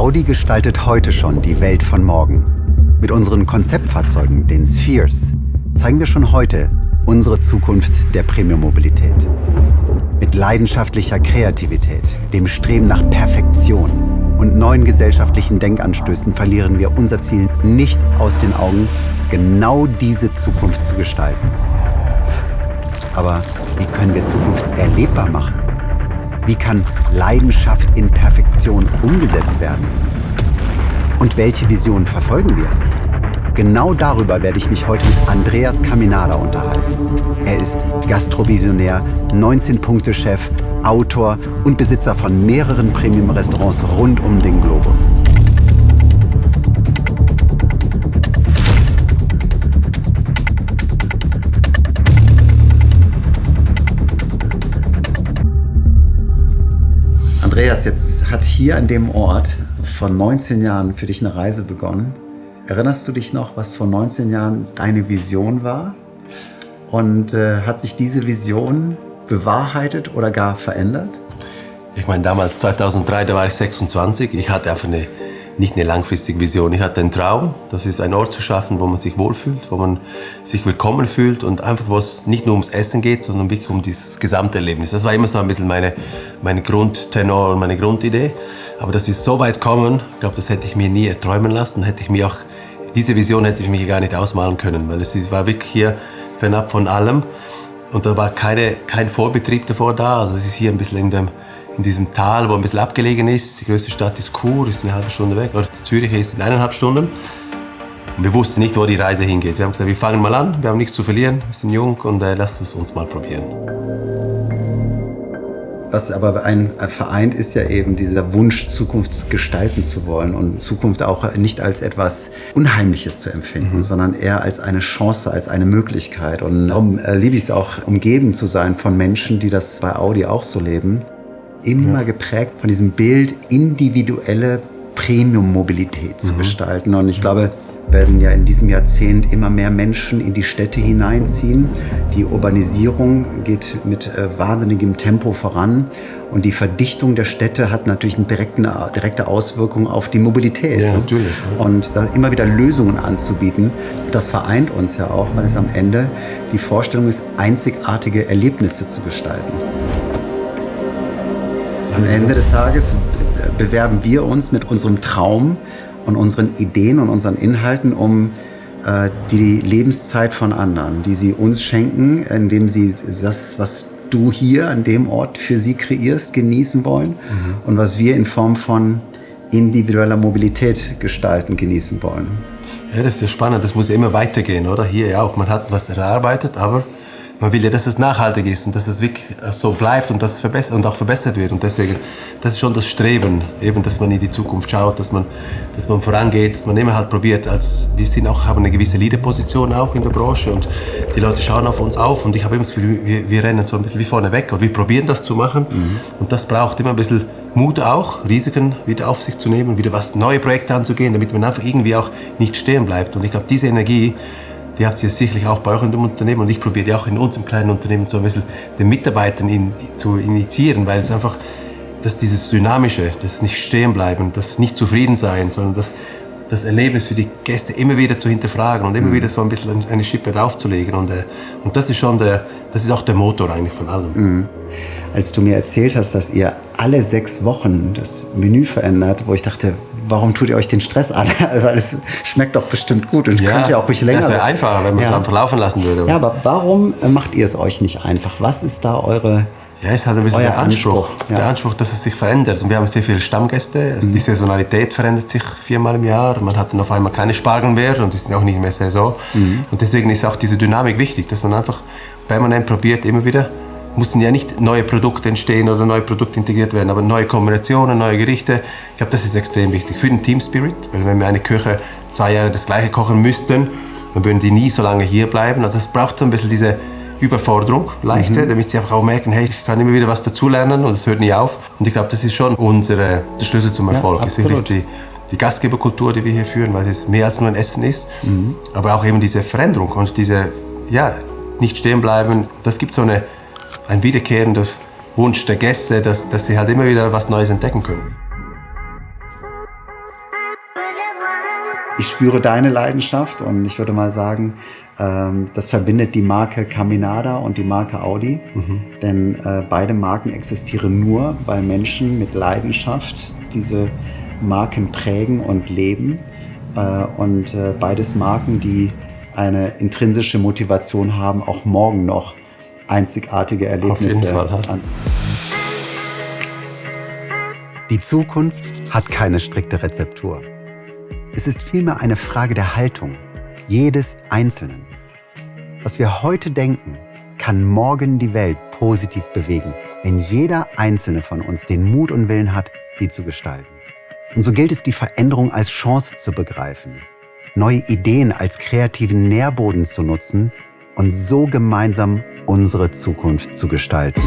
Audi gestaltet heute schon die Welt von morgen. Mit unseren Konzeptfahrzeugen, den Spheres, zeigen wir schon heute unsere Zukunft der Premium-Mobilität. Mit leidenschaftlicher Kreativität, dem Streben nach Perfektion und neuen gesellschaftlichen Denkanstößen verlieren wir unser Ziel nicht aus den Augen, genau diese Zukunft zu gestalten. Aber wie können wir Zukunft erlebbar machen? Wie kann Leidenschaft in Perfektion umgesetzt werden? Und welche Visionen verfolgen wir? Genau darüber werde ich mich heute mit Andreas Caminada unterhalten. Er ist Gastrovisionär, 19-Punkte-Chef, Autor und Besitzer von mehreren Premium-Restaurants rund um den Globus. Andreas, jetzt hat hier an dem Ort vor 19 Jahren für dich eine Reise begonnen. Erinnerst du dich noch, was vor 19 Jahren deine Vision war? Und hat sich diese Vision bewahrheitet oder gar verändert? Ich meine, damals, 2003, da war ich 26. Ich hatte einfach nicht eine langfristige Vision. Ich hatte einen Traum, das ist ein Ort zu schaffen, wo man sich wohlfühlt, wo man sich willkommen fühlt und einfach, wo es nicht nur ums Essen geht, sondern wirklich um dieses Gesamterlebnis. Das war immer so ein bisschen meine Grundtenor und meine Grundidee. Aber dass wir so weit kommen, ich glaube, das hätte ich mir nie erträumen lassen. Diese Vision hätte ich mir gar nicht ausmalen können, weil es war wirklich hier fernab von allem. Und da war kein Vorbetrieb davor da. Also es ist hier ein bisschen in diesem Tal, wo ein bisschen abgelegen ist. Die größte Stadt ist Chur, ist eine halbe Stunde weg. Oder Zürich ist in 1,5 Stunden. Und wir wussten nicht, wo die Reise hingeht. Wir haben gesagt, wir fangen mal an, wir haben nichts zu verlieren, wir sind jung und lasst es uns mal probieren. Was aber vereint, ist ja eben dieser Wunsch, Zukunft gestalten zu wollen und Zukunft auch nicht als etwas Unheimliches zu empfinden, sondern eher als eine Chance, als eine Möglichkeit. Und darum liebe ich es auch, umgeben zu sein von Menschen, die das bei Audi auch so leben. Immer geprägt von diesem Bild, individuelle Premium-Mobilität zu gestalten. Und ich glaube, werden ja in diesem Jahrzehnt immer mehr Menschen in die Städte hineinziehen. Die Urbanisierung geht mit wahnsinnigem Tempo voran. Und die Verdichtung der Städte hat natürlich eine direkte Auswirkung auf die Mobilität. Ja, natürlich. Ja. Und da immer wieder Lösungen anzubieten, das vereint uns ja auch, weil es am Ende die Vorstellung ist, einzigartige Erlebnisse zu gestalten. Am Ende des Tages bewerben wir uns mit unserem Traum und unseren Ideen und unseren Inhalten um die Lebenszeit von anderen, die sie uns schenken, indem sie das, was du hier an dem Ort für sie kreierst, genießen wollen und was wir in Form von individueller Mobilität gestalten, genießen wollen. Ja, das ist ja spannend, das muss ja immer weitergehen, oder? Hier ja auch, man hat was erarbeitet, aber man will ja, dass es nachhaltig ist und dass es wirklich so bleibt und das auch verbessert wird. Und deswegen, das ist schon das Streben, eben, dass man in die Zukunft schaut, dass man vorangeht, dass man immer halt probiert. Wir haben eine gewisse Leaderposition auch in der Branche und die Leute schauen auf uns auf und ich habe immer das Gefühl, wir rennen so ein bisschen wie vorne weg oder wir probieren das zu machen. Und das braucht immer ein bisschen Mut auch, Risiken wieder auf sich zu nehmen, wieder neue Projekte anzugehen, damit man einfach irgendwie auch nicht stehen bleibt. Und ich glaube, diese Energie, die habt ihr sicherlich auch bei euch in dem Unternehmen und ich probiere die auch in unserem kleinen Unternehmen so ein bisschen den Mitarbeitern zu initiieren, weil es einfach, dass dieses Dynamische, das nicht stehen bleiben, das nicht zufrieden sein, sondern das Erlebnis für die Gäste immer wieder zu hinterfragen und immer wieder so ein bisschen eine Schippe draufzulegen und das ist auch der Motor eigentlich von allem. Als du mir erzählt hast, dass ihr alle 6 Wochen das Menü verändert, wo ich dachte, warum tut ihr euch den Stress an? Weil es schmeckt doch bestimmt gut und könnt ja auch ruhig länger. Das wäre einfacher, wenn man es einfach laufen lassen würde. Ja, aber warum macht ihr es euch nicht einfach? Was ist da Ja, es hat ein bisschen der Anspruch. Ja. Der Anspruch, dass es sich verändert. Und wir haben sehr viele Stammgäste. Also die Saisonalität verändert sich 4-mal im Jahr. Man hat dann auf einmal keine Spargel mehr und es ist auch nicht mehr Saison. Und deswegen ist auch diese Dynamik wichtig, dass man einfach permanent probiert, immer wieder, mussten ja nicht neue Produkte entstehen oder neue Produkte integriert werden, aber neue Kombinationen, neue Gerichte. Ich glaube, das ist extrem wichtig für den Team Spirit. Weil wenn wir eine Küche 2 Jahre das Gleiche kochen müssten, dann würden die nie so lange hier bleiben. Also es braucht so ein bisschen diese Überforderung, leichte, damit sie einfach auch merken, hey, ich kann immer wieder was dazulernen und es hört nie auf. Und ich glaube, das ist schon der Schlüssel zum Erfolg. Ja, es ist wirklich die Gastgeberkultur, die wir hier führen, weil es mehr als nur ein Essen ist, aber auch eben diese Veränderung und diese, nicht stehen bleiben. Das gibt so ein wiederkehrendes Wunsch der Gäste, dass sie halt immer wieder was Neues entdecken können. Ich spüre deine Leidenschaft und ich würde mal sagen, das verbindet die Marke Caminada und die Marke Audi. Denn beide Marken existieren nur, weil Menschen mit Leidenschaft diese Marken prägen und leben. Und beides Marken, die eine intrinsische Motivation haben, auch morgen noch einzigartige Erlebnisse. Auf jeden Fall, ja. Die Zukunft hat keine strikte Rezeptur. Es ist vielmehr eine Frage der Haltung, jedes Einzelnen. Was wir heute denken, kann morgen die Welt positiv bewegen, wenn jeder Einzelne von uns den Mut und Willen hat, sie zu gestalten. Und so gilt es, die Veränderung als Chance zu begreifen, neue Ideen als kreativen Nährboden zu nutzen und so gemeinsam unsere Zukunft zu gestalten.